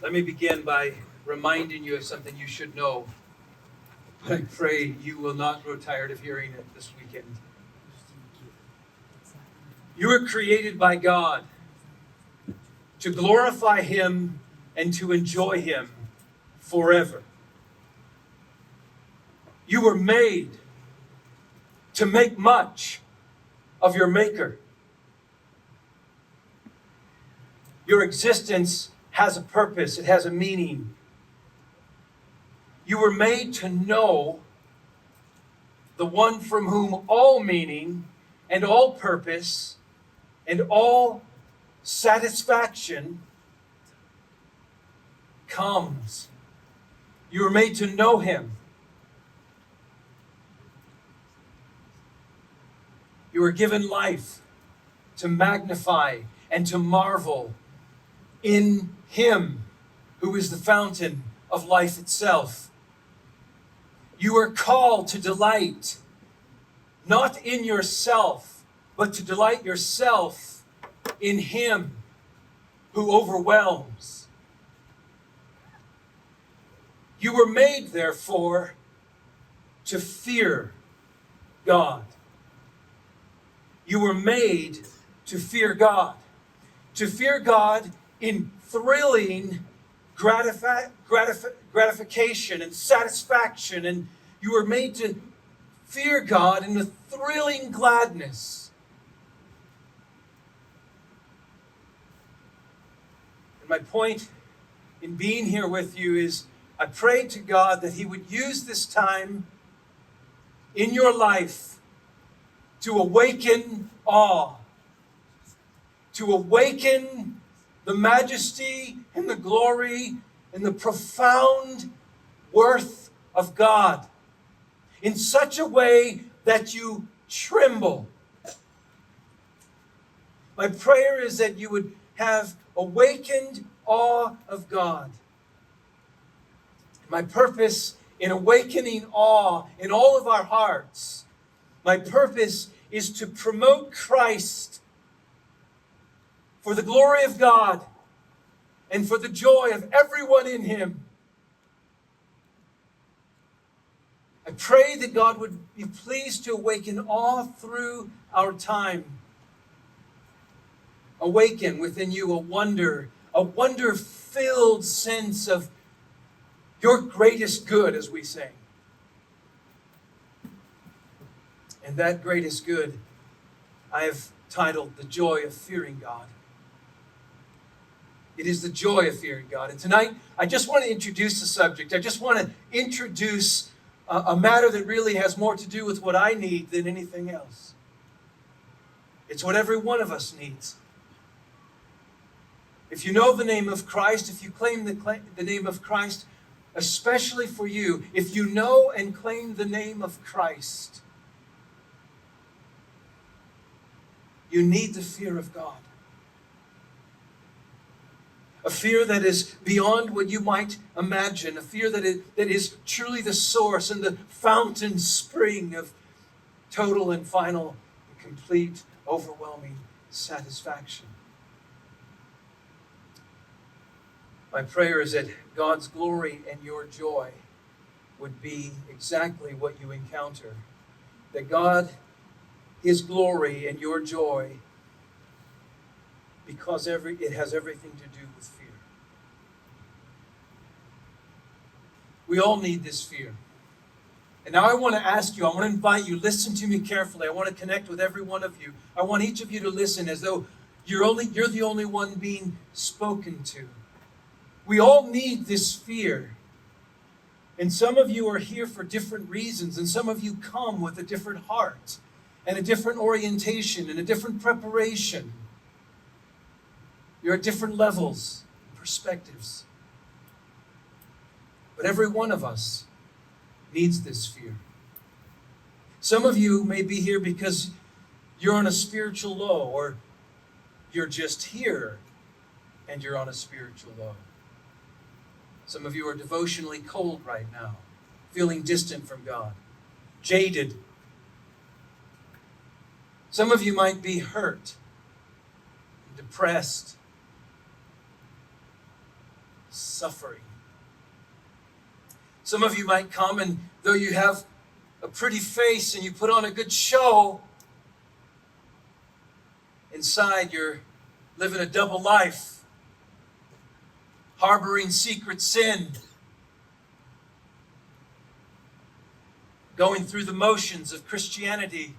Let me begin by reminding you of something you should know, but I pray you will not grow tired of hearing it this weekend. You were created by God to glorify Him and to enjoy Him forever. You were made to make much of your Maker. Your existence has a purpose, it has a meaning. You were made to know the one from whom all meaning and all purpose and all satisfaction comes. You were made to know Him. You were given life to magnify and to marvel in Him who is the fountain of life itself. You are called to delight not in yourself, but to delight yourself in Him who overwhelms. You were made, therefore, to fear God. You were made to fear God. To fear God in thrilling gratification and satisfaction. And you were made to fear God in a thrilling gladness. And my point in being here with you is I pray to God that He would use this time in your life to awaken awe, to awaken the majesty and the glory and the profound worth of God in such a way that you tremble. My prayer is that you would have awakened awe of God. My purpose in awakening awe in all of our hearts, my purpose is to promote Christ for the glory of God and for the joy of everyone in Him. I pray that God would be pleased to awaken awe through our time. Awaken within you a wonder-filled sense of your greatest good, as we say. And that greatest good I have titled The Joy of Fearing God. It is the joy of fearing God. And tonight, I just want to introduce the subject. I just want to introduce a matter that really has more to do with what I need than anything else. It's what every one of us needs. If you know the name of Christ, if you claim the name of Christ, especially for you, if you know and claim the name of Christ, you need the fear of God. A fear that is beyond what you might imagine. A fear that is truly the source and the fountain spring of total and final and complete, overwhelming satisfaction. My prayer is that God's glory and your joy would be exactly what you encounter. That God, His glory and your joy, because it has everything to do with fear. We all need this fear. And now I want to ask you, I want to invite you, listen to me carefully. I want to connect with every one of you. I want each of you to listen as though you're the only one being spoken to. We all need this fear. And some of you are here for different reasons, and some of you come with a different heart and a different orientation and a different preparation. You're at different levels and perspectives. But every one of us needs this fear. Some of you may be here because you're on a spiritual low, or you're just here and you're on a spiritual low. Some of you are devotionally cold right now, feeling distant from God, jaded. Some of you might be hurt, depressed. suffering. Some of you might come, and though you have a pretty face and you put on a good show, inside you're living a double life, harboring secret sin, going through the motions of Christianity,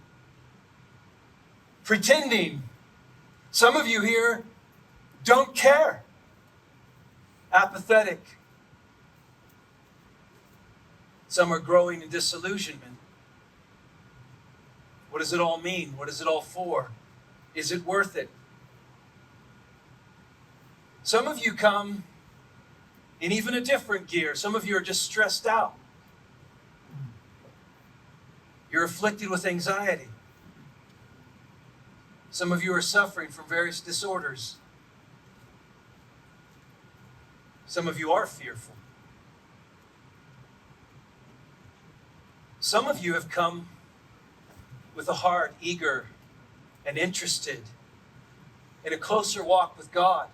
pretending. Some of you here don't care, apathetic. Some are growing in disillusionment. What does it all mean? What is it all for? Is it worth it? Some of you come in even a different gear. Some of you are just stressed out. You're afflicted with anxiety. Some of you are suffering from various disorders. Some of you are fearful. Some of you have come with a heart eager and interested in a closer walk with God.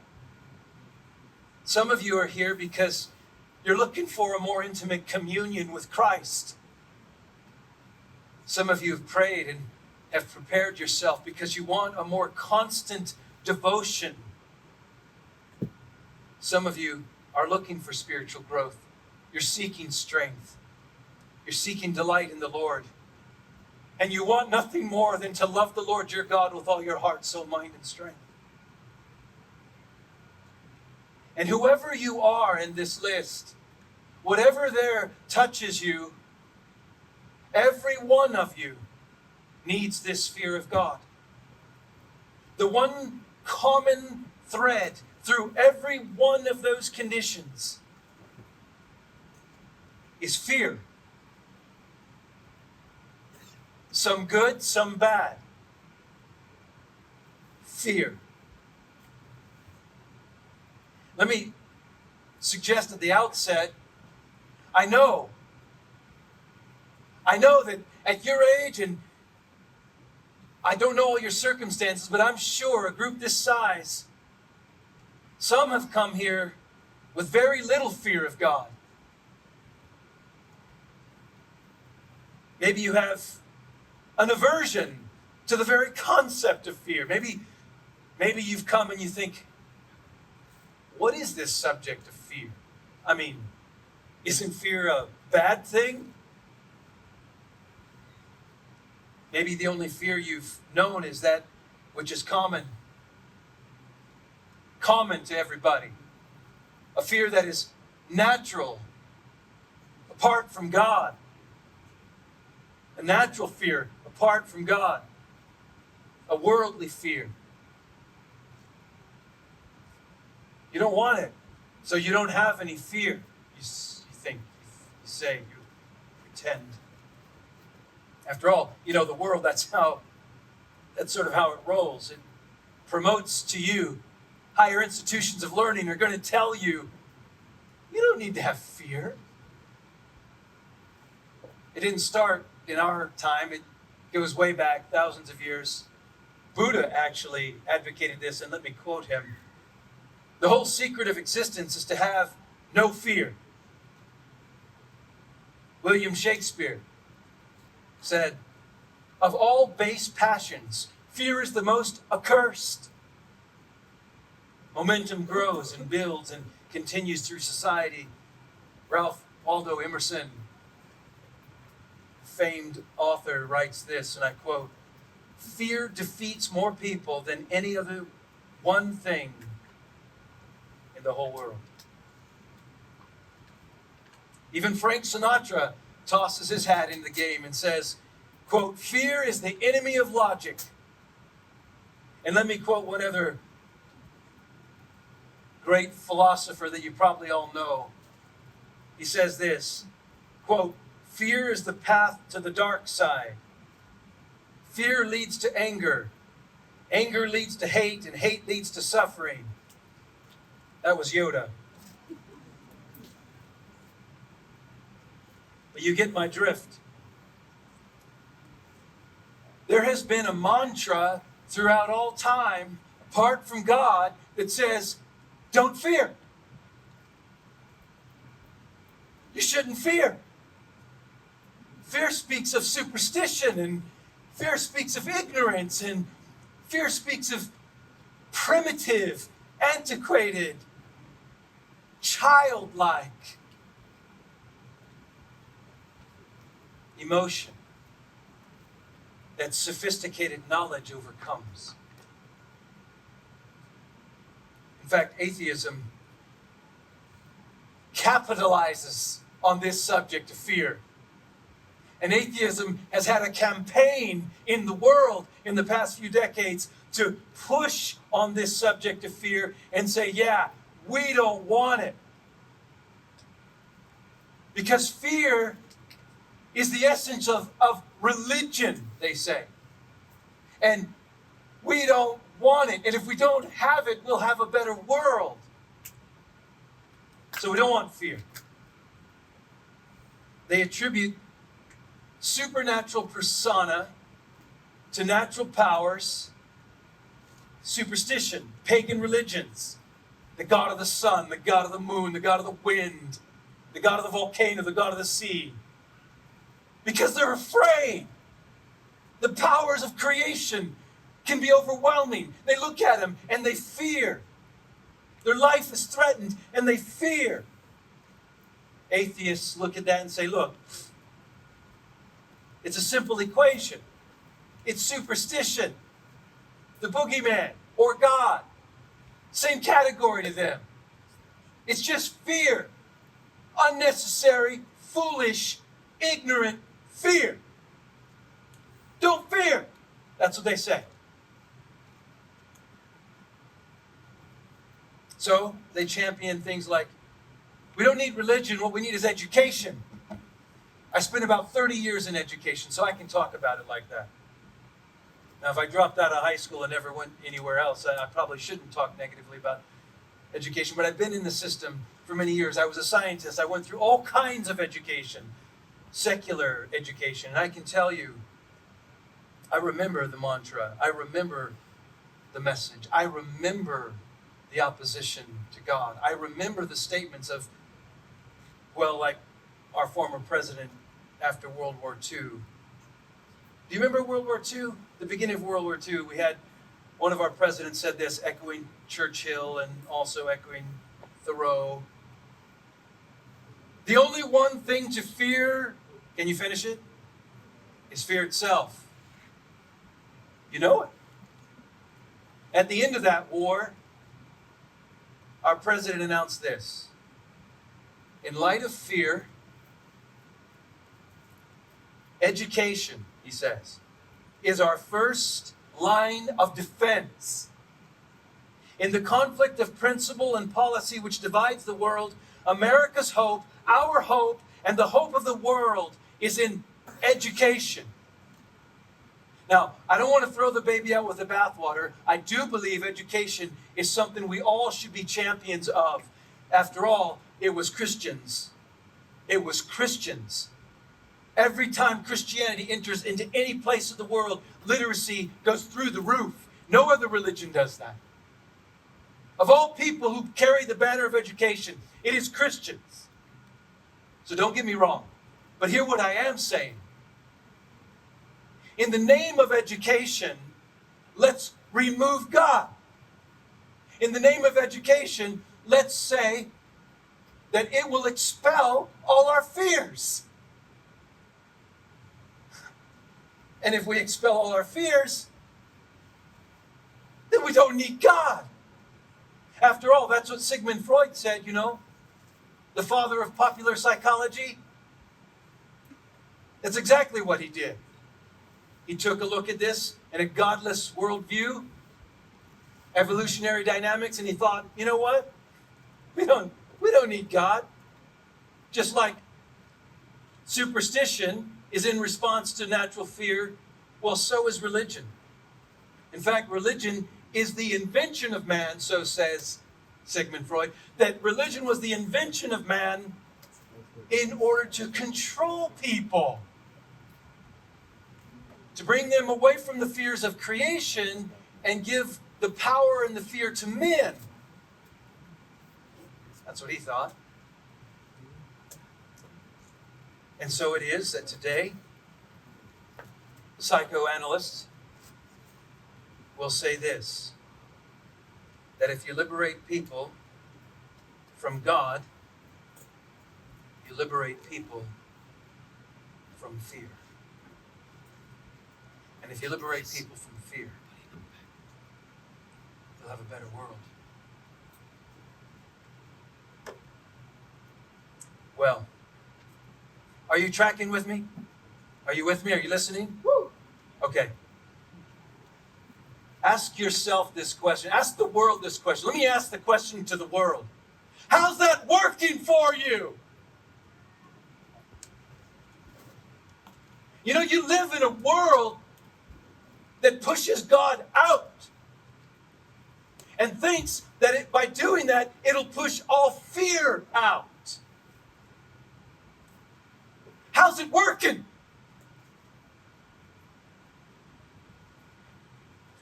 Some of you are here because you're looking for a more intimate communion with Christ. Some of you have prayed and have prepared yourself because you want a more constant devotion. Some of you are looking for spiritual growth. You're seeking strength. You're seeking delight in the Lord. And you want nothing more than to love the Lord your God with all your heart, soul, mind, and strength. And whoever you are in this list, whatever there touches you, every one of you needs this fear of God. The one common thread through every one of those conditions is fear. Some good, some bad. Fear. Let me suggest at the outset, I know that at your age, and I don't know all your circumstances, but I'm sure a group this size, some have come here with very little fear of God. Maybe you have an aversion to the very concept of fear. Maybe you've come and you think, what is this subject of fear? I mean, isn't fear a bad thing? Maybe the only fear you've known is that which is common to everybody. A fear that is natural, apart from God. A natural fear apart from God. A worldly fear. You don't want it, so you don't have any fear. You say, you pretend. After all, the world, that's sort of how it rolls. It promotes to you. Higher institutions of learning are going to tell you, you don't need to have fear. It didn't start in our time. It goes way back, thousands of years. Buddha actually advocated this, and let me quote him. The whole secret of existence is to have no fear. William Shakespeare said, of all base passions, fear is the most accursed. Momentum grows and builds and continues through society. Ralph Waldo Emerson, famed author, writes this, and I quote, fear defeats more people than any other one thing in the whole world. Even Frank Sinatra tosses his hat in the game and says, quote, fear is the enemy of logic. And let me quote one other great philosopher that you probably all know. He says this, quote, fear is the path to the dark side. Fear leads to anger. Anger leads to hate, and hate leads to suffering. That was Yoda. But you get my drift. There has been a mantra throughout all time, apart from God, that says, don't fear. shouldn't fear. Fear speaks of superstition, and fear speaks of ignorance, and fear speaks of primitive, antiquated, childlike emotion that sophisticated knowledge overcomes. In fact, atheism capitalizes on this subject of fear. And atheism has had a campaign in the world in the past few decades to push on this subject of fear and say, yeah, we don't want it. Because fear is the essence of religion, they say. And we don't want it. And if we don't have it, we'll have a better world. So we don't want fear. They attribute supernatural persona to natural powers, superstition, pagan religions, the god of the sun, the god of the moon, the god of the wind, the god of the volcano, the god of the sea. Because they're afraid. The powers of creation can be overwhelming. They look at them and they fear. Their life is threatened and they fear. Atheists look at that and say, look, it's a simple equation. It's superstition. The boogeyman or God. Same category to them. It's just fear. Unnecessary, foolish, ignorant fear. Don't fear. That's what they say. So they champion things like, we don't need religion, what we need is education. I spent about 30 years in education, so I can talk about it like that. Now, if I dropped out of high school and never went anywhere else, I probably shouldn't talk negatively about education, but I've been in the system for many years. I was a scientist. I went through all kinds of education, secular education, and I can tell you, I remember the mantra. I remember the message. I remember the opposition to God. I remember the statements of, well, like our former president after World War II. Do you remember World War II? The beginning of World War II, we had one of our presidents said this, echoing Churchill and also echoing Thoreau. The only one thing to fear, can you finish it? Is fear itself. You know it. At the end of that war, our president announced this. In light of fear, education, he says, is our first line of defense. In the conflict of principle and policy which divides the world, America's hope, our hope, and the hope of the world is in education. Now, I don't want to throw the baby out with the bathwater. I do believe education is something we all should be champions of. After all, it was Christians. It was Christians. Every time Christianity enters into any place of the world, literacy goes through the roof. No other religion does that. Of all people who carry the banner of education, it is Christians. So don't get me wrong. But hear what I am saying. In the name of education, let's remove God. In the name of education, let's say that it will expel all our fears. And if we expel all our fears, then we don't need God. After all, that's what Sigmund Freud said, you know, the father of popular psychology. That's exactly what he did. He took a look at this in a godless worldview, evolutionary dynamics, and he thought, you know what? We don't need God. Just like superstition is in response to natural fear, well, so is religion. In fact, religion is the invention of man, so says Sigmund Freud, that religion was the invention of man in order to control people, to bring them away from the fears of creation and give the power and the fear to men. That's what he thought. And so it is that today, psychoanalysts will say this, that if you liberate people from God, you liberate people from fear. And if you liberate people from fear, you'll have a better world. Well, are you tracking with me? Are you with me? Are you listening? Woo! Okay. Ask yourself this question. Ask the world this question. Let me ask the question to the world. How's that working for you? You know, you live in a world that pushes God out and thinks that by doing that, it'll push all fear out. How's it working?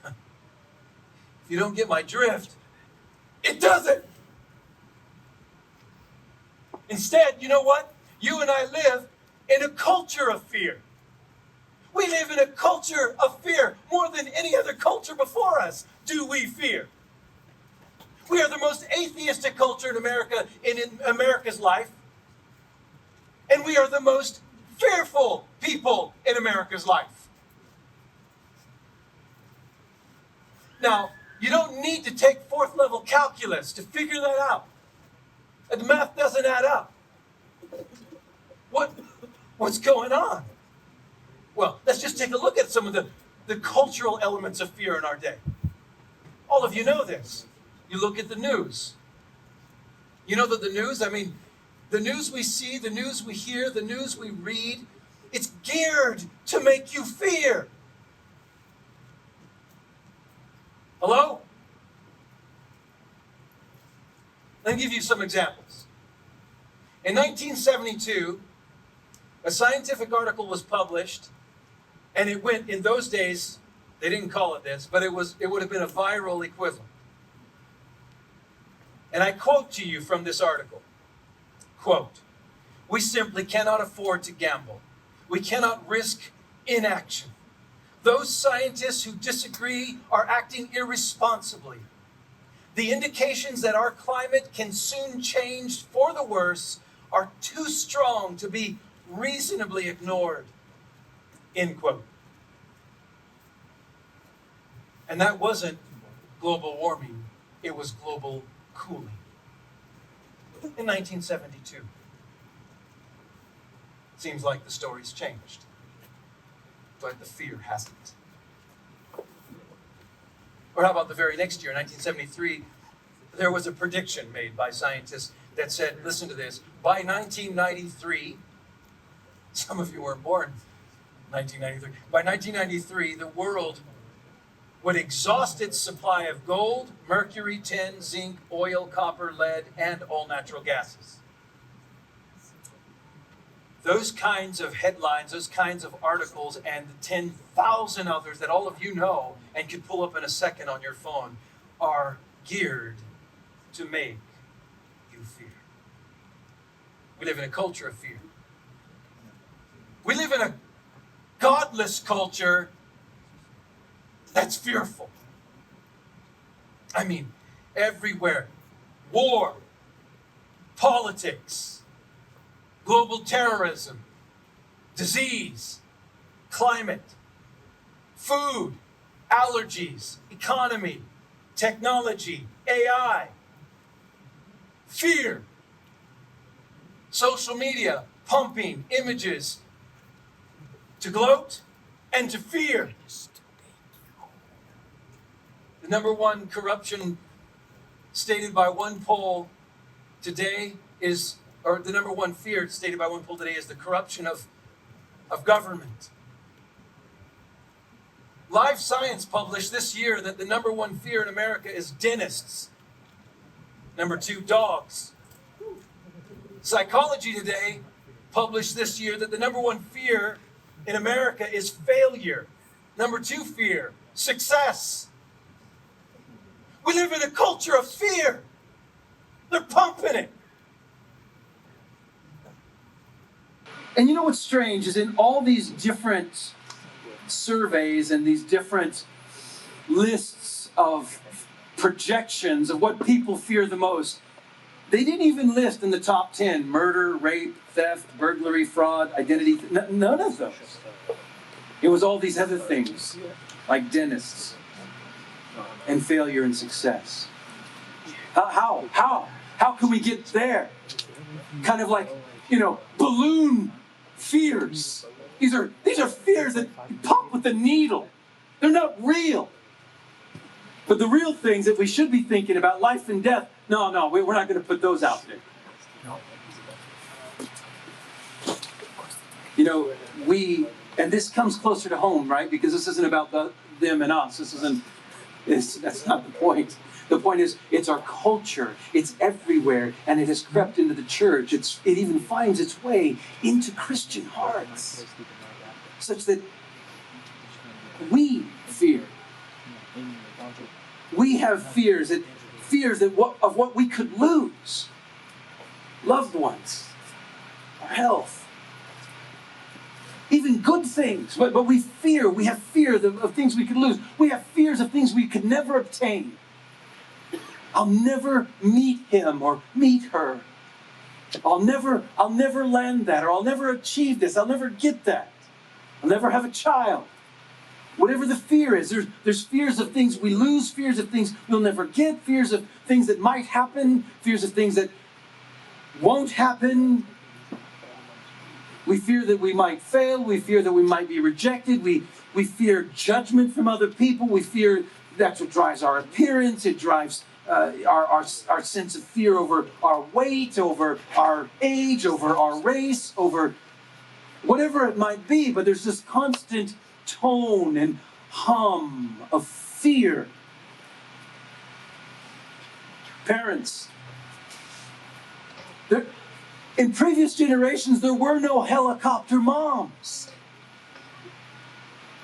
If you don't get my drift, it doesn't. Instead, you know what? You and I live in a culture of fear. We live in a culture of fear more than any other culture before us. Do we fear? We are the most atheistic culture in America, in America's life. And we are the most fearful people in America's life. Now, you don't need to take fourth level calculus to figure that out. The math doesn't add up. What's going on? Well, let's just take a look at some of the cultural elements of fear in our day. All of you know this. You look at the news. You know that the news, the news we see, the news we hear, the news we read, it's geared to make you fear. Hello? Let me give you some examples. In 1972, a scientific article was published, and it went, in those days, they didn't call it this, but it would have been a viral equivalent. And I quote to you from this article, quote, "We simply cannot afford to gamble. We cannot risk inaction. Those scientists who disagree are acting irresponsibly. The indications that our climate can soon change for the worse are too strong to be reasonably ignored." End quote. And that wasn't global warming, it was global cooling. In 1972. Seems like the story's changed, but the fear hasn't. Or how about the very next year, 1973, there was a prediction made by scientists that said, listen to this, by 1993, some of you weren't born in 1993, by 1993, the world would exhaust its supply of gold, mercury, tin, zinc, oil, copper, lead, and all natural gases. Those kinds of headlines, those kinds of articles, and the 10,000 others that all of you know and could pull up in a second on your phone are geared to make you fear. We live in a culture of fear. We live in a godless culture that's fearful. Everywhere. War, politics, global terrorism, disease, climate, food, allergies, economy, technology, AI, fear, social media, pumping images to gloat and to fear. The number one corruption stated by one poll today is, or the number one fear stated by one poll today is the corruption of government. Live Science published this year that the number one fear in America is dentists. Number two, dogs. Psychology Today published this year that the number one fear in America is failure. Number two fear, success. We live in a culture of fear. They're pumping it. And you know what's strange is in all these different surveys and these different lists of projections of what people fear the most, they didn't even list in the top 10 murder, rape, theft, burglary, fraud, identity. None of those. It was all these other things, like dentists and failure and success. How can we get there? Kind of like, balloon fears. These are fears that pop with the needle. They're not real. But the real things that we should be thinking about, life and death, no, we're not going to put those out there. And this comes closer to home, right? Because this isn't about them and us. That's not the point. The point is, it's our culture. It's everywhere, and it has crept into the church. It even finds its way into Christian hearts, such that we fear. We have fears of what we could lose. Loved ones, our health, even good things. But we have fear of things we could lose. We have fears of things we could never obtain. I'll never meet him or meet her. I'll never land that, or I'll never achieve this. I'll never get that. I'll never have a child. Whatever the fear is, there's fears of things we lose, fears of things we'll never get, fears of things that might happen, fears of things that won't happen. We fear that we might fail. We fear that we might be rejected. We fear judgment from other people. We fear that's what drives our appearance. It drives our sense of fear over our weight, over our age, over our race, over whatever it might be. But there's this constant tone and hum of fear. Parents, in previous generations, there were no helicopter moms.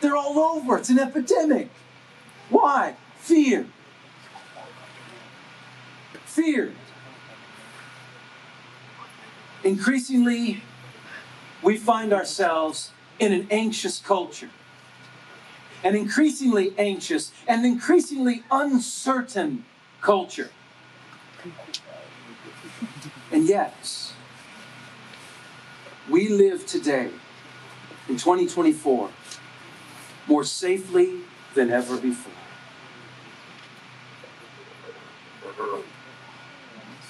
They're all over. It's an epidemic. Why? Fear. Fear. Increasingly, we find ourselves in an anxious culture. An increasingly anxious and increasingly uncertain culture. And yet, we live today, in 2024, more safely than ever before.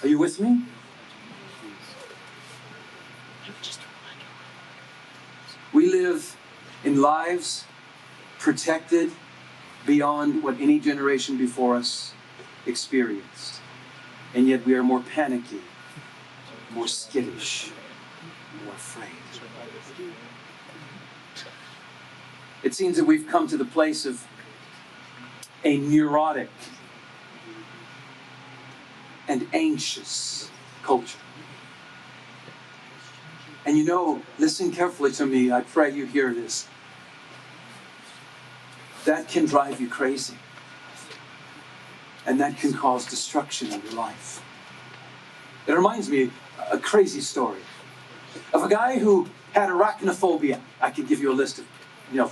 Are you with me? We live in lives protected beyond what any generation before us experienced. And yet we are more panicky, more skittish, more afraid. It seems that we've come to the place of a neurotic and anxious culture. And listen carefully to me. I pray you hear this. That can drive you crazy. And that can cause destruction in your life. It reminds me of a crazy story of a guy who had arachnophobia. I could give you a list of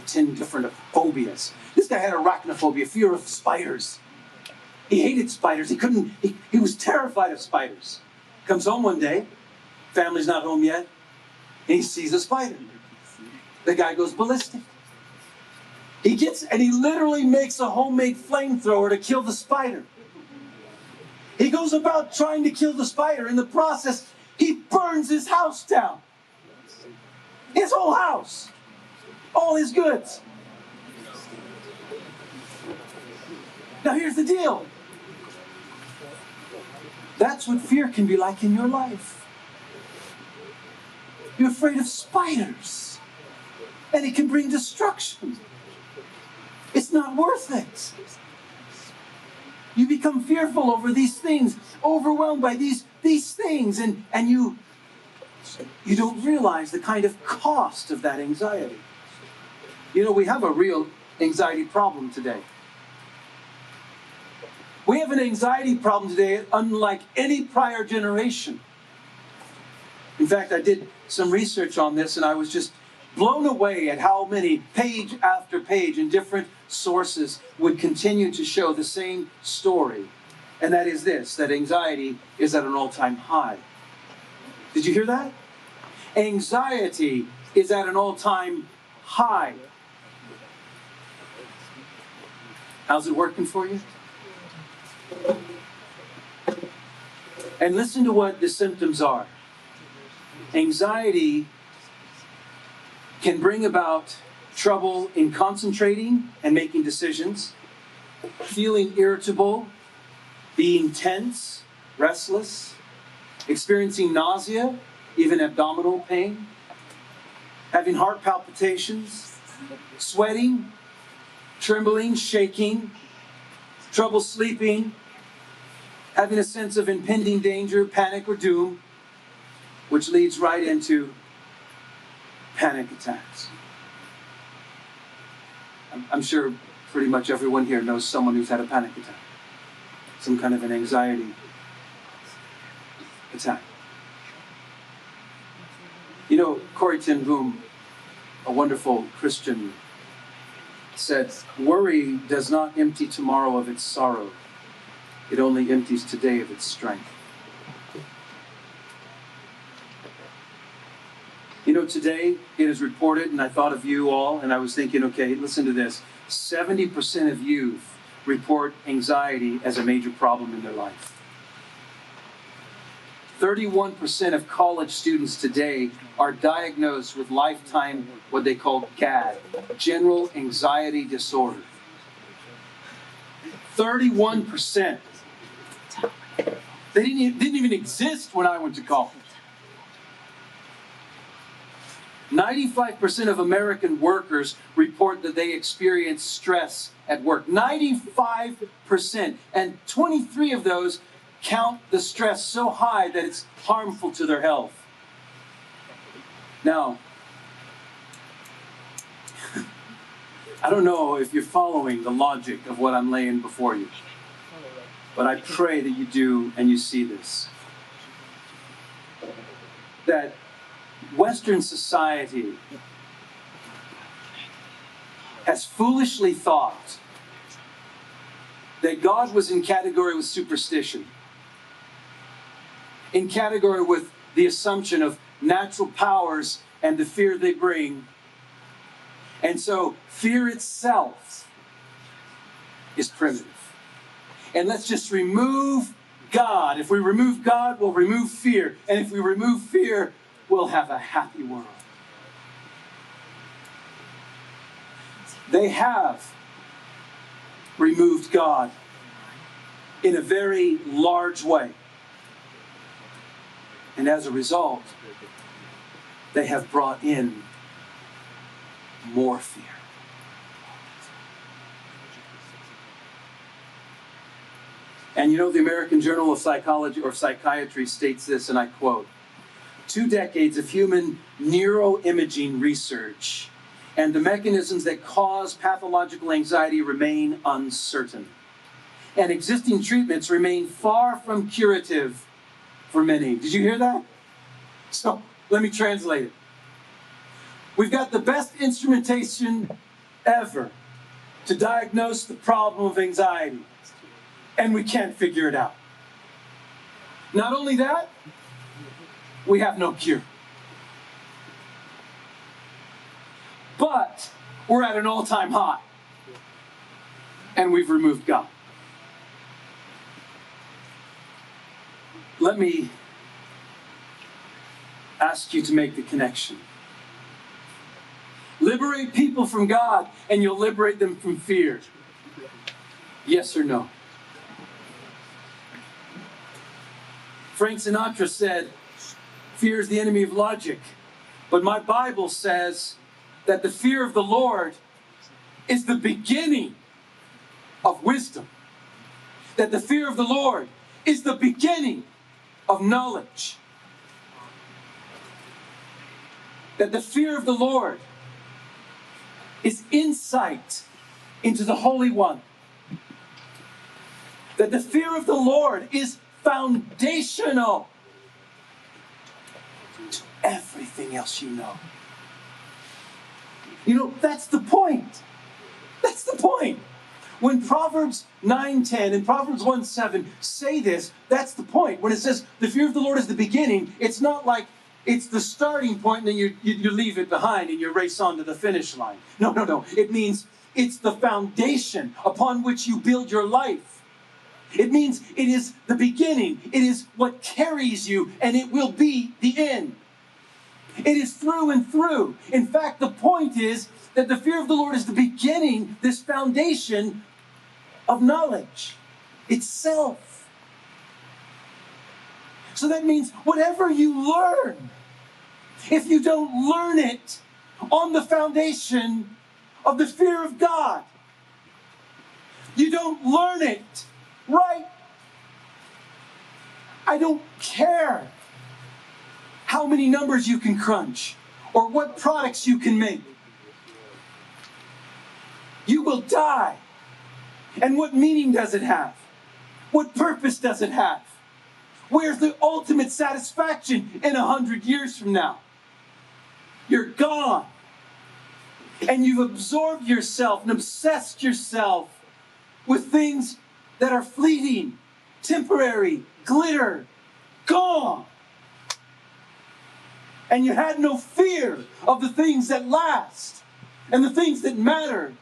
10 different phobias. This guy had arachnophobia, fear of spiders. He hated spiders. He was terrified of spiders. Comes home one day, family's not home yet, and he sees a spider. The guy goes ballistic. He literally makes a homemade flamethrower to kill the spider. He goes about trying to kill the spider. In the process, he burns his house down. His whole house. All his goods. Now here's the deal. That's what fear can be like in your life. You're afraid of spiders. And it can bring destruction. It's not worth it. You become fearful over these things, overwhelmed by these things, and you don't realize the kind of cost of that anxiety. We have a real anxiety problem today. We have an anxiety problem today unlike any prior generation. In fact, I did some research on this and I was just blown away at how many page after page in different sources would continue to show the same story. And that is this, that anxiety is at an all-time high. Did you hear that? Anxiety is at an all-time high. How's it working for you? And listen to what the symptoms are. Anxiety can bring about trouble in concentrating and making decisions, feeling irritable, being tense, restless, experiencing nausea, even abdominal pain, having heart palpitations, sweating, trembling, shaking, trouble sleeping, having a sense of impending danger, panic or doom, which leads right into panic attacks. I'm sure pretty much everyone here knows someone who's had a panic attack. Some kind of an anxiety attack. You know, Corrie ten Boom, a wonderful Christian, said, "Worry does not empty tomorrow of its sorrow. It only empties today of its strength." You know, today it is reported, and I thought of you all, and I was thinking, okay, listen to this. 70% of youth report anxiety as a major problem in their life. 31% of college students today are diagnosed with lifetime, what they call GAD, general anxiety disorder. 31%. They didn't even exist when I went to college. 95% of American workers report that they experience stress at work. 95%. And 23 of those count the stress so high that it's harmful to their health. Now, I don't know if you're following the logic of what I'm laying before you, but I pray that you do and you see this. That Western society has foolishly thought that God was in category with superstition, in category with the assumption of natural powers and the fear they bring. And so fear itself is primitive. And let's just remove God. If we remove God, we'll remove fear. And if we remove fear, we'll have a happy world. They have removed God in a very large way. And as a result, they have brought in more fear. And you know, the American Journal of Psychology or Psychiatry states this, and I quote, 2 decades of human neuroimaging research and the mechanisms that cause pathological anxiety remain uncertain. And existing treatments remain far from curative for many. Did you hear that? So, let me translate it. We've got the best instrumentation ever to diagnose the problem of anxiety, and we can't figure it out. Not only that, we have no cure. But we're at an all-time high, and we've removed God. Let me ask you to make the connection. Liberate people from God, and you'll liberate them from fear. Yes or no? Frank Sinatra said, "Fear is the enemy of logic." But my Bible says that the fear of the Lord is the beginning of wisdom. That the fear of the Lord is the beginning of knowledge. That the fear of the Lord is insight into the Holy One. That the fear of the Lord is foundational everything else you know. You know, that's the point. That's the point. When Proverbs 9:10 and Proverbs 1:7 say this, that's the point. When it says the fear of the Lord is the beginning, it's not like it's the starting point and then you leave it behind and you race on to the finish line. No, no, no. It means it's the foundation upon which you build your life. It means it is the beginning. It is what carries you, and it will be the end. It is through and through. In fact, the point is that the fear of the Lord is the beginning, this foundation of knowledge itself. So that means whatever you learn, if you don't learn it on the foundation of the fear of God, you don't learn it right. I don't care how many numbers you can crunch or what products you can make. You will die. And what meaning does it have? What purpose does it have? Where's the ultimate satisfaction in 100 years from now? You're gone. And you've absorbed yourself and obsessed yourself with things that are fleeting, temporary, glitter, gone. And you had no fear of the things that last and the things that matter.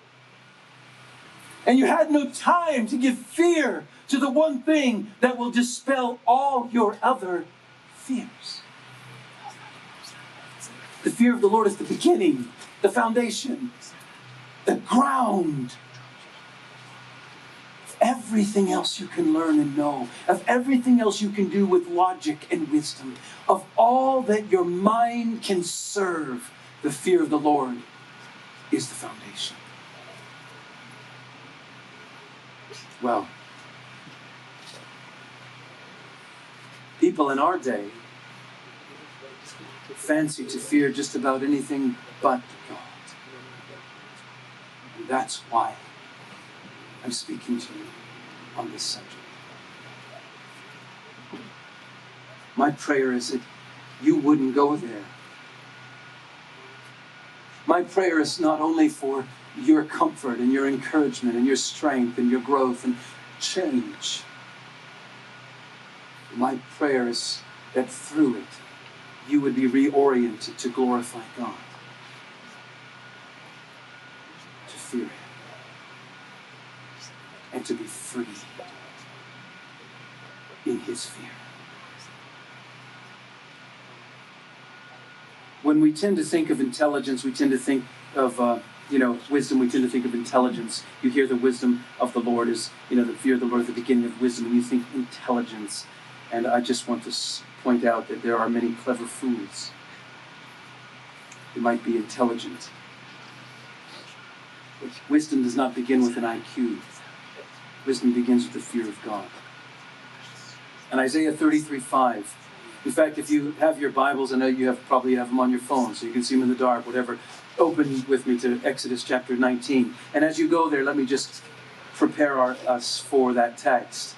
And you had no time to give fear to the one thing that will dispel all your other fears. The fear of the Lord is the beginning, the foundation, the ground of everything else you can learn and know, of everything else you can do with logic and wisdom, of all that your mind can serve. The fear of the Lord is the foundation. Well, people in our day fancy to fear just about anything but God. And that's why I'm speaking to you on this subject. My prayer is that you wouldn't go there. My prayer is not only for your comfort and your encouragement and your strength and your growth and change. My prayer is that through it, you would be reoriented to glorify God, to fear Him, and to be free in His fear. When we tend to think of intelligence, we tend to think of wisdom, we tend to think of intelligence. You hear the wisdom of the Lord is, the fear of the Lord is the beginning of wisdom, and you think intelligence. And I just want to point out that there are many clever fools who might be intelligent. But wisdom does not begin with an IQ. Wisdom begins with the fear of God. And Isaiah 33:5. In fact, if you have your Bibles, I know you probably have them on your phone, so you can see them in the dark, whatever. Open with me to Exodus chapter 19. And as you go there, let me just prepare us for that text.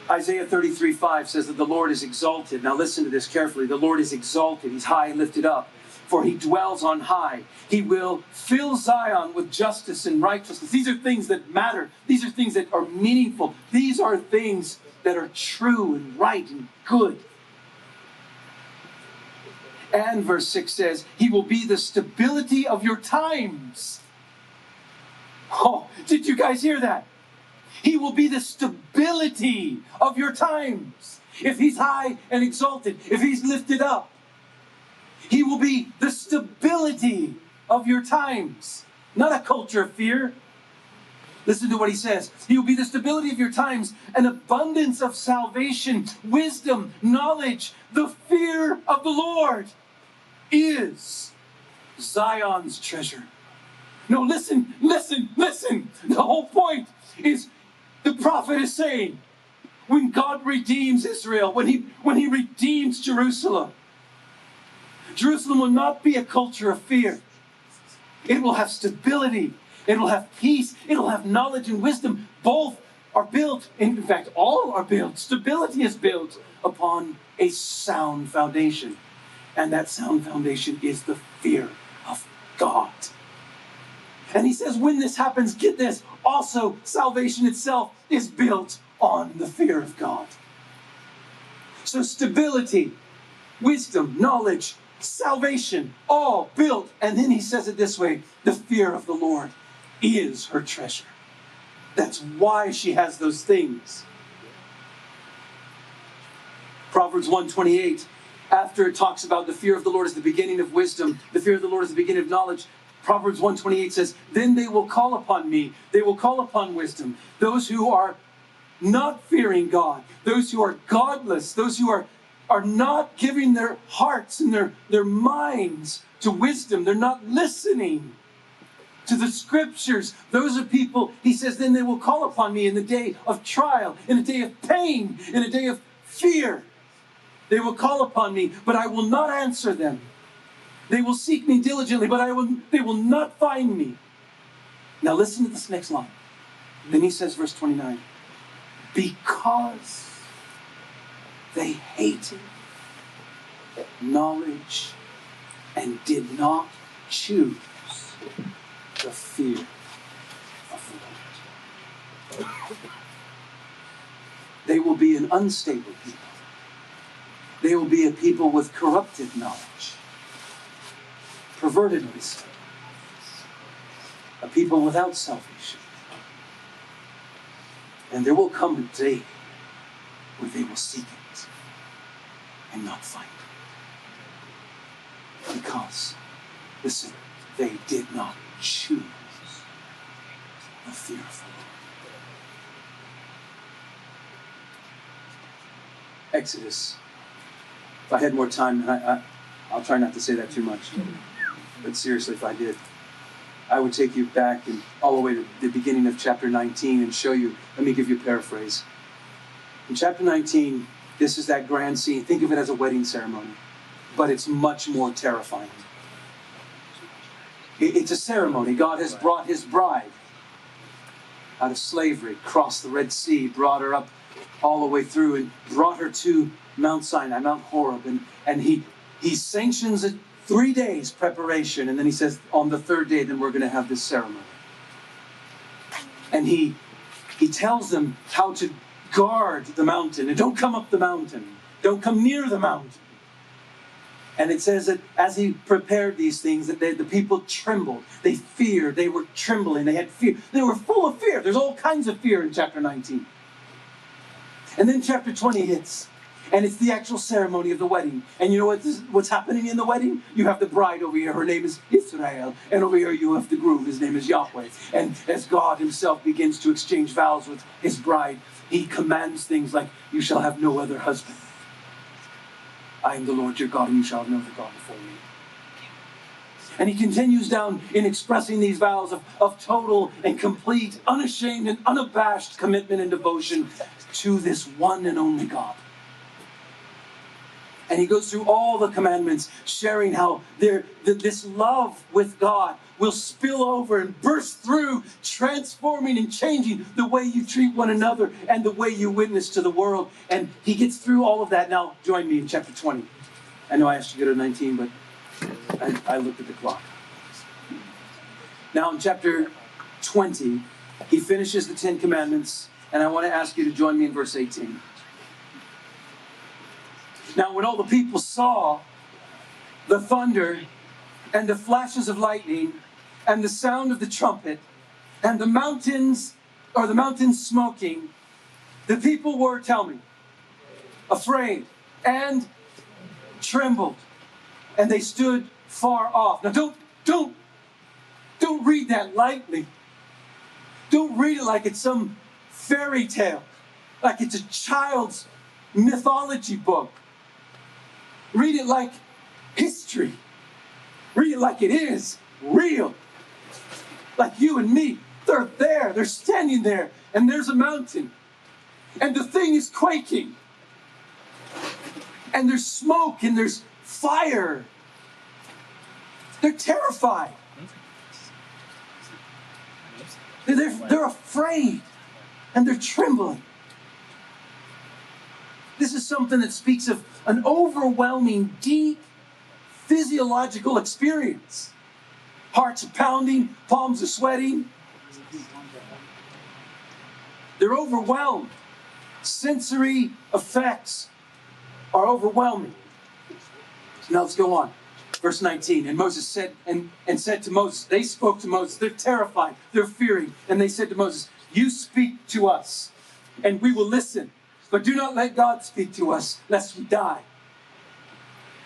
Isaiah 33:5 says that the Lord is exalted. Now listen to this carefully. The Lord is exalted. He's high and lifted up, for He dwells on high. He will fill Zion with justice and righteousness. These are things that matter. These are things that are meaningful. These are things that are true and right and good. And verse 6 says, He will be the stability of your times. Oh, did you guys hear that? He will be the stability of your times. If He's high and exalted, if He's lifted up, He will be the stability of your times. Not a culture of fear. Listen to what He says. He will be the stability of your times, an abundance of salvation, wisdom, knowledge. The fear of the Lord is Zion's treasure. No, listen. The whole point is the prophet is saying, when God redeems Israel, when he redeems Jerusalem, Jerusalem will not be a culture of fear. It will have stability. It will have peace. It will have knowledge and wisdom. Both are built, in fact, all are built. Stability is built upon a sound foundation. And that sound foundation is the fear of God. And he says, when this happens, get this, also salvation itself is built on the fear of God. So stability, wisdom, knowledge, salvation, all built. And then he says it this way, the fear of the Lord is her treasure. That's why she has those things. Proverbs 1:28, after it talks about the fear of the Lord is the beginning of wisdom, the fear of the Lord is the beginning of knowledge, Proverbs 1:28 says, then they will call upon me, they will call upon wisdom. Those who are not fearing God, those who are godless, those who are not giving their hearts and their minds to wisdom, they're not listening to the scriptures. Those are people, he says, then they will call upon me in the day of trial, in a day of pain, in a day of fear. They will call upon me, but I will not answer them. They will seek me diligently, but they will not find me. Now listen to this next line. Then he says, verse 29, because they hated knowledge and did not choose the fear of the Lord. They will be an unstable people. They will be a people with corrupted knowledge, perverted wisdom, a people without salvation. And there will come a day where they will seek it and not find it. Because, listen, they did not choose the fear of the Lord. Exodus. If I had more time, and I'll try not to say that too much, but seriously, if I did, I would take you back and all the way to the beginning of chapter 19 and show you, let me give you a paraphrase. In chapter 19, this is that grand scene. Think of it as a wedding ceremony, but it's much more terrifying. It's a ceremony. God has brought his bride out of slavery, crossed the Red Sea, brought her up all the way through and brought her to Mount Sinai, Mount Horeb, and he sanctions it 3 days preparation, and then he says on the third day, then we're going to have this ceremony. And he tells them how to guard the mountain, and don't come up the mountain, don't come near the mountain. And it says that as he prepared these things, that the people trembled, they feared, they were trembling, they had fear, they were full of fear. There's all kinds of fear in chapter 19. And then chapter 20 hits. And it's the actual ceremony of the wedding. And you know what's happening in the wedding? You have the bride over here. Her name is Israel. And over here you have the groom. His name is Yahweh. And as God himself begins to exchange vows with his bride, he commands things like, you shall have no other husband. I am the Lord your God, and you shall have no other God before me. And he continues down in expressing these vows of total and complete, unashamed and unabashed commitment and devotion to this one and only God. And he goes through all the commandments, sharing how this love with God will spill over and burst through, transforming and changing the way you treat one another and the way you witness to the world. And he gets through all of that. Now, join me in chapter 20. I know I asked you to go to 19, but I looked at the clock. Now, in chapter 20, he finishes the 10 Commandments, and I want to ask you to join me in verse 18. Now, when all the people saw the thunder and the flashes of lightning and the sound of the trumpet and the mountains smoking, the people were, tell me, afraid and trembled, and they stood far off. Now, don't read that lightly. Don't read it like it's some fairy tale, like it's a child's mythology book. Read it like history. Read it like it is real. Like you and me. They're there. They're standing there. And there's a mountain. And the thing is quaking. And there's smoke and there's fire. They're terrified. They're afraid. And they're trembling. This is something that speaks of an overwhelming, deep physiological experience. Hearts are pounding, palms are sweating. They're overwhelmed. Sensory effects are overwhelming. Now let's go on. Verse 19, and Moses said, and said to Moses, they spoke to Moses, they're terrified, they're fearing, and they said to Moses, you speak to us, and we will listen, but do not let God speak to us, lest we die.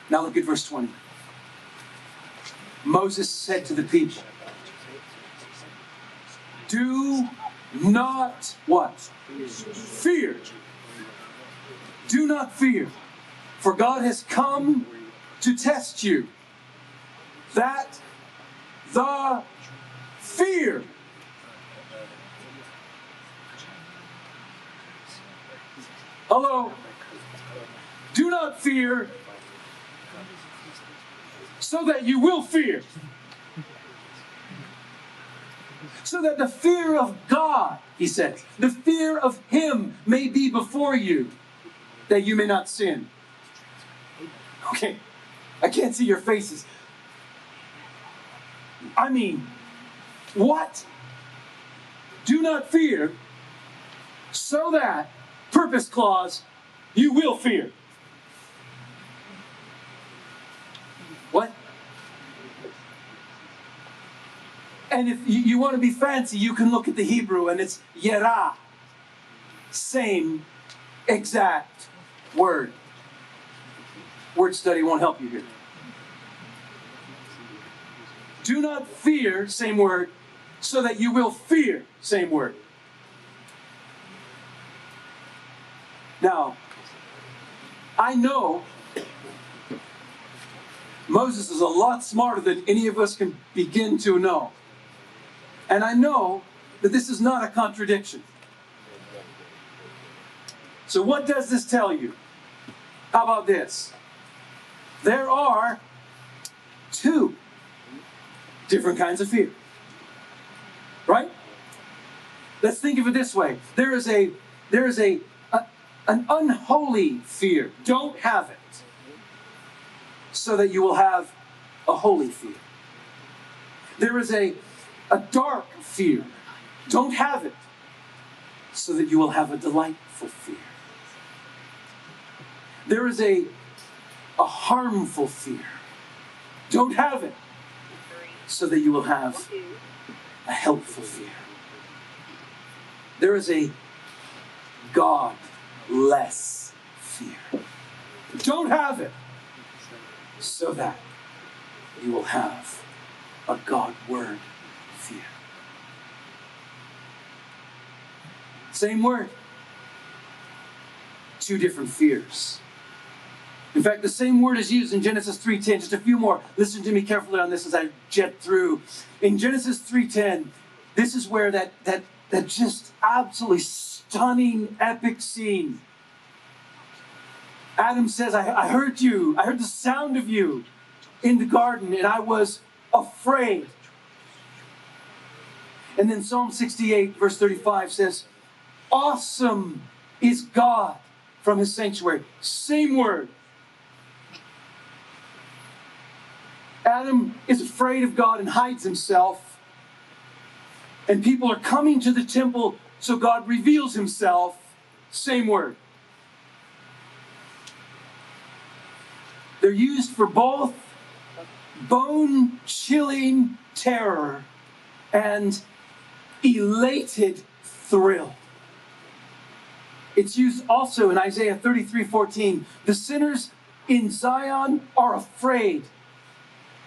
Now look at verse 20. Moses said to the people, do not what? Fear. Do not fear, for God has come to test you, that the fear hello, do not fear, so that you will fear. So that the fear of God, he says, the fear of Him may be before you, that you may not sin. Okay, I can't see your faces. I mean, what? Do not fear, so that, purpose clause, you will fear. What? And if you want to be fancy, you can look at the Hebrew, and it's yerah. Same exact word. Word study won't help you here. Do not fear, same word, so that you will fear, same word. Now, I know Moses is a lot smarter than any of us can begin to know. And I know that this is not a contradiction. So what does this tell you? How about this? There are two different kinds of fear. Right? Let's think of it this way. There is an unholy fear. Don't have it, so that you will have a holy fear. There is a dark fear. Don't have it, so that you will have a delightful fear. There is a harmful fear. Don't have it, so that you will have a helpful fear. There is a godless fear. Don't have it, so that you will have a God-word fear. Same word. Two different fears. In fact, the same word is used in Genesis 3:10. Just a few more. Listen to me carefully on this as I jet through. In Genesis 3:10, this is where that just absolutely stunning, epic scene. Adam says, I heard you. I heard the sound of you in the garden, and I was afraid. And then Psalm 68, verse 35 says, awesome is God from His sanctuary. Same word. Adam is afraid of God and hides himself. And people are coming to the temple, so God reveals Himself. Same word. They're used for both bone-chilling terror and elated thrill. It's used also in Isaiah 33:14. The sinners in Zion are afraid.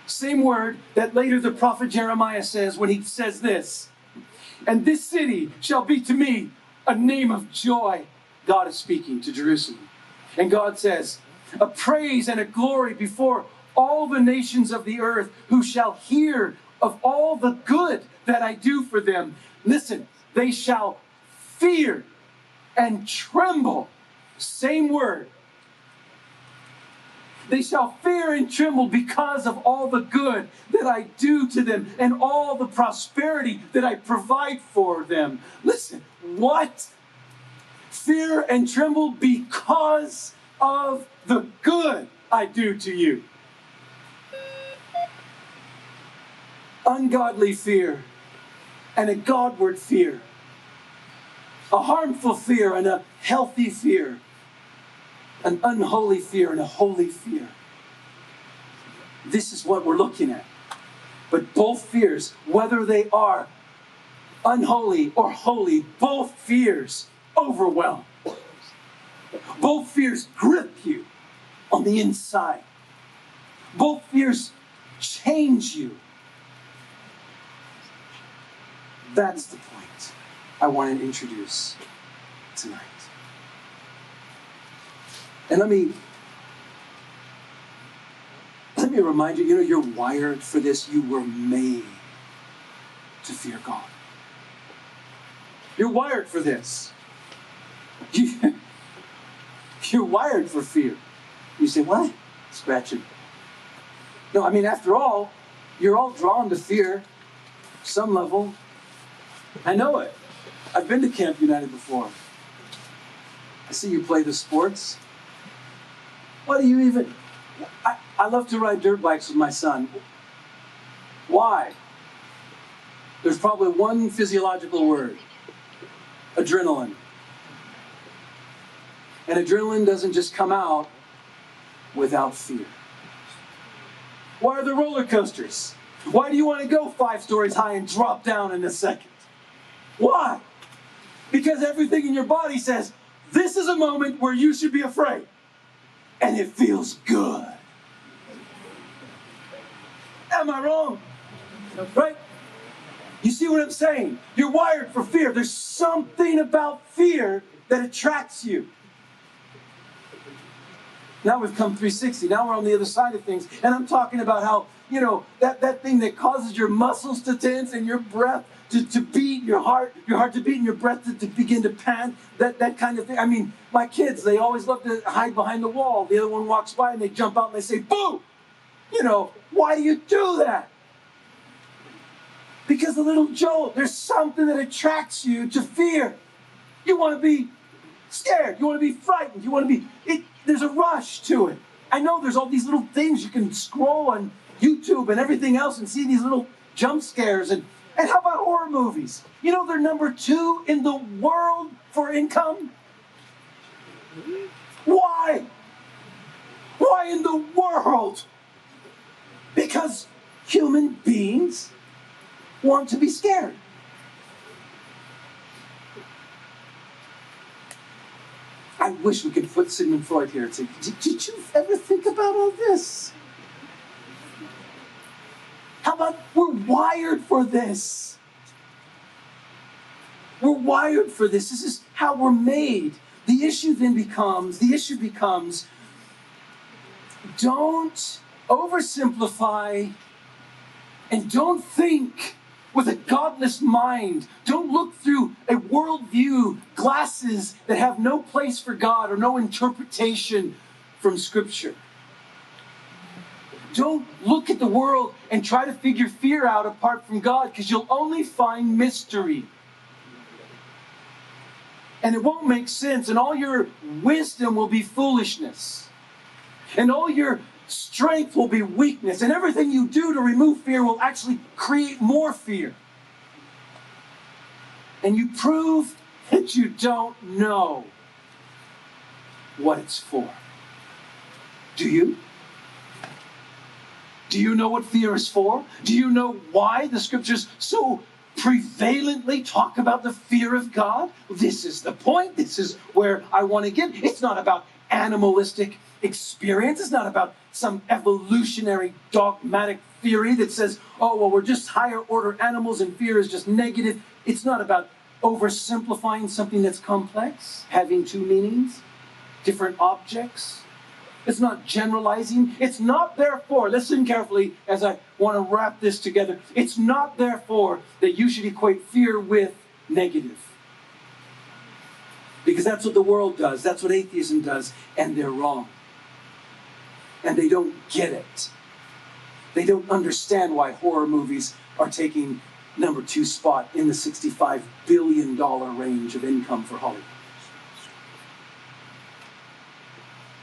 Same word that later the prophet Jeremiah says when he says this. And this city shall be to me a name of joy. God is speaking to Jerusalem. And God says, a praise and a glory before all the nations of the earth, who shall hear of all the good that I do for them. Listen, they shall fear and tremble. Same word. They shall fear and tremble because of all the good that I do to them and all the prosperity that I provide for them. Listen, what? Fear and tremble because of the good I do to you. ungodly fear and a Godward fear, a harmful fear and a healthy fear, an unholy fear and a holy fear. This is what we're looking at. But both fears, whether they are unholy or holy, both fears overwhelm. Both fears grip you on the inside. Both fears change you. That's the point I want to introduce tonight. And let me remind you, you're wired for this. You were made to fear God. You're wired for this. You're wired for fear. You say, what? Scratching. No, after all, you're all drawn to fear, some level. I know it. I've been to Camp United before. I see you play the sports. What do you even... I love to ride dirt bikes with my son. Why? There's probably one physiological word. Adrenaline. And adrenaline doesn't just come out without fear. Why are there roller coasters? Why do you want to go 5 stories high and drop down in a second? Why? Because everything in your body says, this is a moment where you should be afraid. And it feels good. Am I wrong? Right? You see what I'm saying? You're wired for fear. There's something about fear that attracts you. Now we've come 360. Now we're on the other side of things. And I'm talking about how, that thing that causes your muscles to tense and your breath to beat, your heart to beat and your breath to begin to pant, that kind of thing. My kids, they always love to hide behind the wall. The other one walks by and they jump out and they say, boo! Why do you do that? Because the little jolt, there's something that attracts you to fear. You want to be scared. You want to be frightened. You want to be... There's a rush to it. I know there's all these little things you can scroll on YouTube and everything else and see these little jump scares. And how about horror movies? They're number 2 in the world for income. Why? Why in the world? Because human beings want to be scared. I wish we could put Sigmund Freud here and say, did you ever think about all this? How about we're wired for this? We're wired for this. This is how we're made. The issue becomes, don't oversimplify and don't think with a godless mind. Don't look through a worldview glasses that have no place for God or no interpretation from Scripture. Don't look at the world and try to figure fear out apart from God, because you'll only find mystery. And it won't make sense, and all your wisdom will be foolishness. And all your strength will be weakness, and everything you do to remove fear will actually create more fear. And you prove that you don't know what it's for. Do you? Do you know what fear is for? Do you know why the Scriptures so prevalently talk about the fear of God? This is the point. This is where I want to get. It's not about animalistic experience. It's not about some evolutionary dogmatic theory that says, oh, well, we're just higher order animals and fear is just negative. It's not about oversimplifying something that's complex, having 2 meanings, different objects. It's not generalizing. It's not therefore, listen carefully as I want to wrap this together. It's not therefore that you should equate fear with negative. Because that's what the world does. That's what atheism does. And they're wrong. And they don't get it. They don't understand why horror movies are taking number 2 spot in the $65 billion range of income for Hollywood.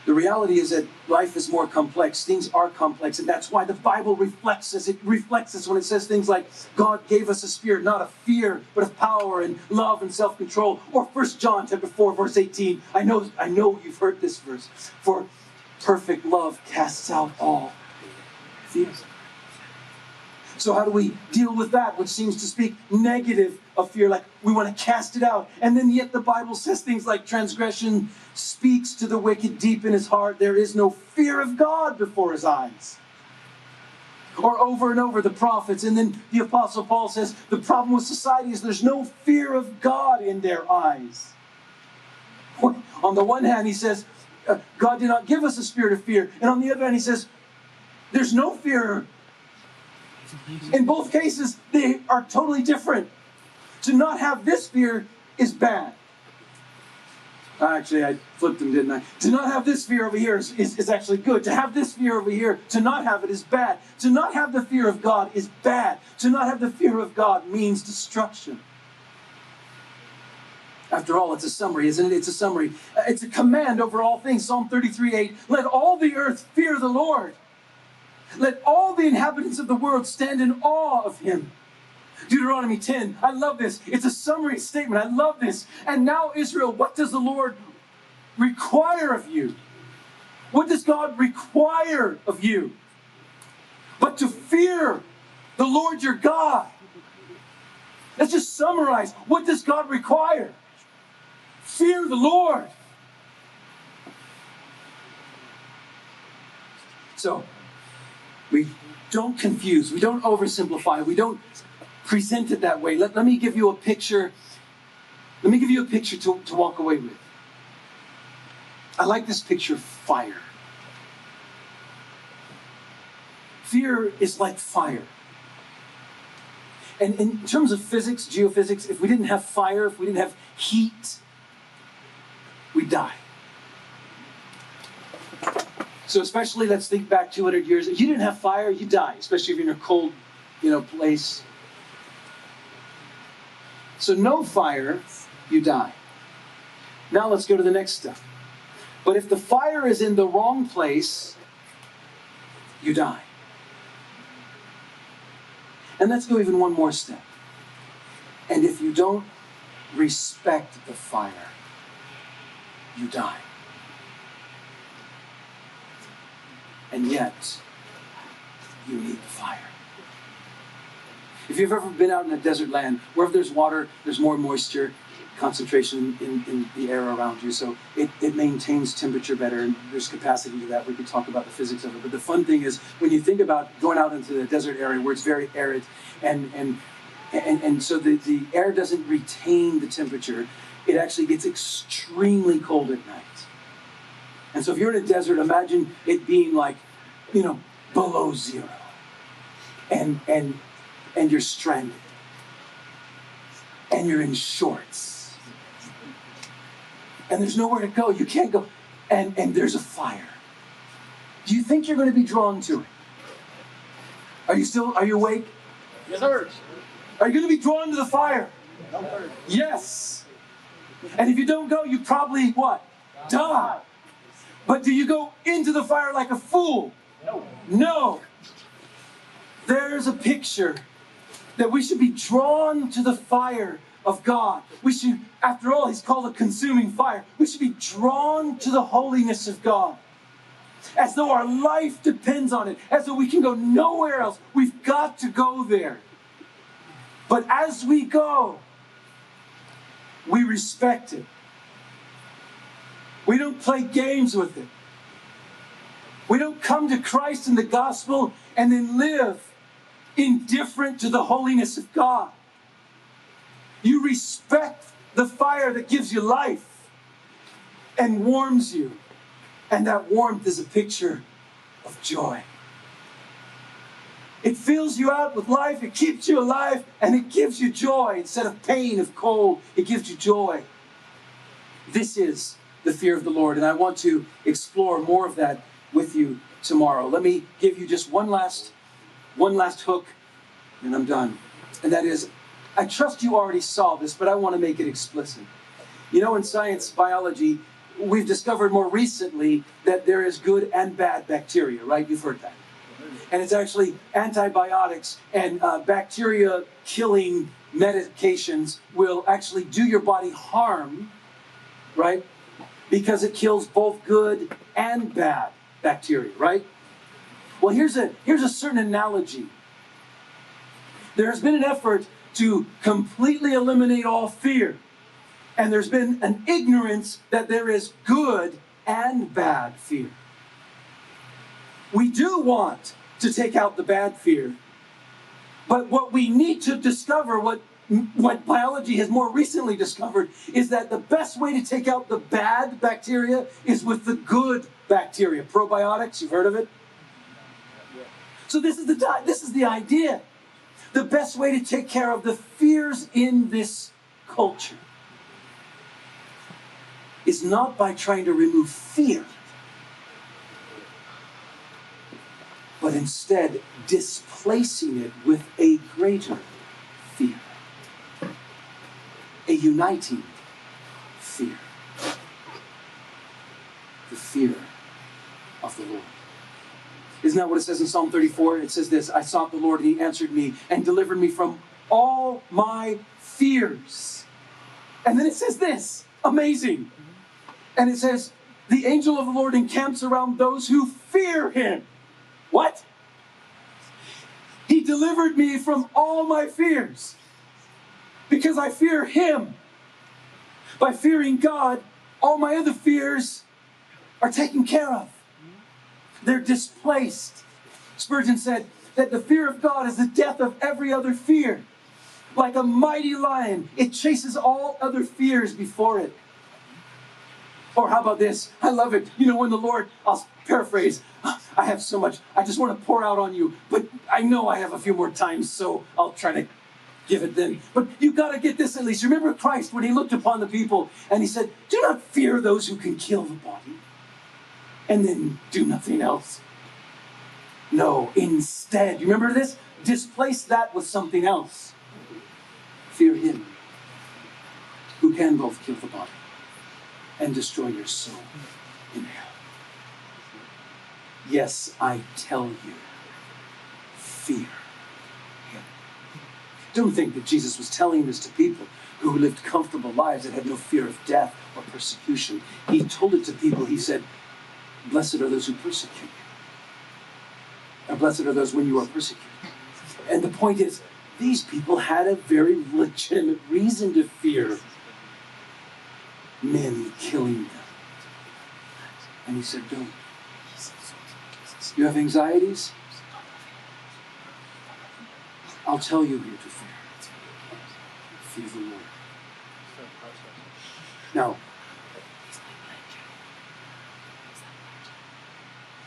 The reality is that life is more complex. Things are complex, and that's why the Bible reflects us. It reflects us when it says things like, God gave us a spirit, not of fear, but of power and love and self-control. Or 1 John chapter 4, verse 18. I know you've heard this verse. For perfect love casts out all fear. So how do we deal with that, which seems to speak negative of fear, like we want to cast it out? And then yet the Bible says things like transgression speaks to the wicked deep in his heart. There is no fear of God before his eyes. Or over and over the prophets. And then the Apostle Paul says the problem with society is there's no fear of God in their eyes. On the one hand, he says, God did not give us a spirit of fear. And on the other hand, he says, there's no fear. In both cases, they are totally different. To not have this fear is bad. Actually, I flipped them, didn't I? To not have this fear over here is actually good. To have this fear over here, to not have it is bad. To not have the fear of God is bad. To not have the fear of God means destruction. After all, it's a summary, isn't it? It's a summary. It's a command over all things. Psalm 33:8. Let all the earth fear the Lord. Let all the inhabitants of the world stand in awe of him. Deuteronomy 10. I love this. It's a summary statement. I love this. And now, Israel, what does the Lord require of you? What does God require of you? But to fear the Lord your God. Let's just summarize. What does God require? Fear the Lord. So, we don't confuse, we don't oversimplify, we don't present it that way. Let me give you a picture. Let me give you a picture to walk away with. I like this picture of fire. Fear is like fire. And in terms of physics, geophysics, if we didn't have fire, if we didn't have heat, we'd die. So especially, let's think back 200 years. If you didn't have fire, you die, especially if you're in a cold, place. So no fire, you die. Now let's go to the next step. But if the fire is in the wrong place, you die. And let's go even one more step. And if you don't respect the fire, you die. And yet, you need the fire. If you've ever been out in a desert land, wherever there's water, there's more moisture concentration in the air around you, so it maintains temperature better, and there's capacity to that. We could talk about the physics of it, but the fun thing is when you think about going out into the desert area where it's very arid, and so the air doesn't retain the temperature, it actually gets extremely cold at night. And so if you're in a desert, imagine it being like, below zero. And you're stranded. And you're in shorts. And there's nowhere to go. You can't go. And there's a fire. Do you think you're going to be drawn to it? Are you awake? Yes, sir. Are you going to be drawn to the fire? Yes. And if you don't go, you probably what? Die. But do you go into the fire like a fool? No. There's a picture that we should be drawn to the fire of God. We should, after all, He's called a consuming fire. We should be drawn to the holiness of God. As though our life depends on it. As though we can go nowhere else. We've got to go there. But as we go, we respect it. We don't play games with it. We don't come to Christ in the gospel and then live indifferent to the holiness of God. You respect the fire that gives you life and warms you. And that warmth is a picture of joy. It fills you out with life, it keeps you alive, and it gives you joy. Instead of pain, of cold, it gives you joy. This is the fear of the Lord, and I want to explore more of that with you tomorrow. Let me give you just one last hook, and I'm done. And that is, I trust you already saw this, but I want to make it explicit. In science, biology, we've discovered more recently that there is good and bad bacteria, right? You've heard that. And it's actually antibiotics and bacteria-killing medications will actually do your body harm, right? Because it kills both good and bad bacteria, right? Well, here's a certain analogy. There has been an effort to completely eliminate all fear. And there's been an ignorance that there is good and bad fear. We do want to take out the bad fear. But what we need to discover, what biology has more recently discovered, is that the best way to take out the bad bacteria is with the good bacteria. Probiotics, you've heard of it? So this is the idea. The best way to take care of the fears in this culture is not by trying to remove fear, but instead displacing it with a greater fear, a uniting fear, the fear of the Lord. Isn't that what it says in Psalm 34? It says this, I sought the Lord and he answered me and delivered me from all my fears. And then it says this, amazing. And it says, the angel of the Lord encamps around those who fear him. What? He delivered me from all my fears because I fear him. By fearing God, all my other fears are taken care of. They're displaced. Spurgeon said that the fear of God is the death of every other fear. Like a mighty lion, it chases all other fears before it. Or how about this? I love it. You know, when the Lord, I'll paraphrase, I have so much, I just want to pour out on you, but I know I have a few more times, so I'll try to give it then. But you got to get this at least. Remember Christ when he looked upon the people and he said, do not fear those who can kill the body and then do nothing else. No, instead, you remember this? Displace that with something else. Fear him who can both kill the body and destroy your soul in hell. Yes, I tell you, fear him. Don't think that Jesus was telling this to people who lived comfortable lives that had no fear of death or persecution. He told it to people, he said, blessed are those who persecute you. And blessed are those when you are persecuted. And the point is, these people had a very legitimate reason to fear men killing them. And he said, don't. You have anxieties? I'll tell you who to fear. Fear the Lord. Now,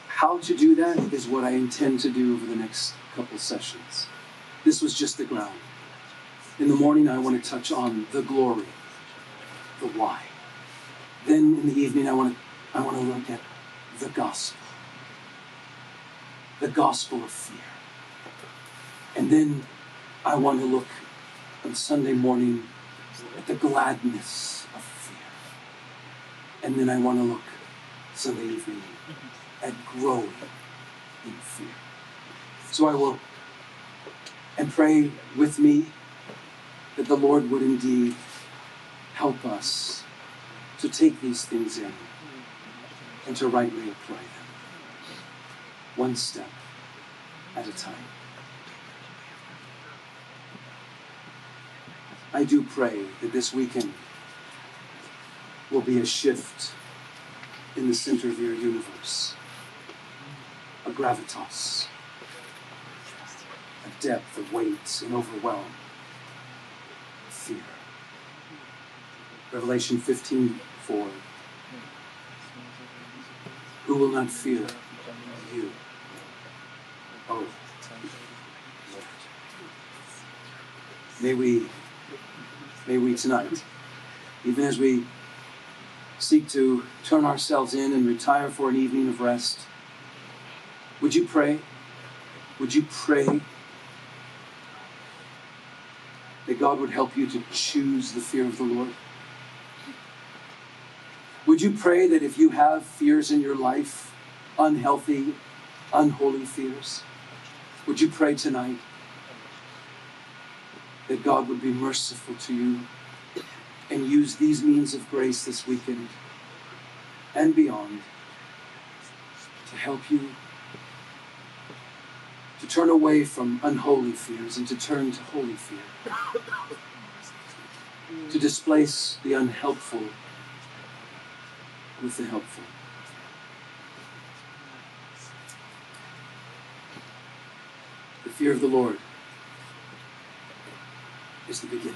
how to do that is what I intend to do over the next couple sessions. This was just the ground. In the morning, I want to touch on the glory, the why. Then in the evening, I want to look at the gospel of fear. And then I want to look on Sunday morning at the gladness of fear. And then I want to look Sunday evening at growing in fear. So I will, and pray with me that the Lord would indeed help us to take these things in and to rightly apply them, one step at a time. I do pray that this weekend will be a shift in the center of your universe, a gravitas, a depth of weight and overwhelm, fear. Revelation 15:4. Who will not fear you? Oh, Lord. May we tonight, even as we seek to turn ourselves in and retire for an evening of rest, would you pray? Would you pray that God would help you to choose the fear of the Lord? Would Would you pray that if you have fears in your life, unhealthy, unholy fears, would you pray tonight that God would be merciful to you and use these means of grace this weekend and beyond to help you to turn away from unholy fears and to turn to holy fear, to displace the unhelpful with the helpful. The fear of the Lord is the beginning.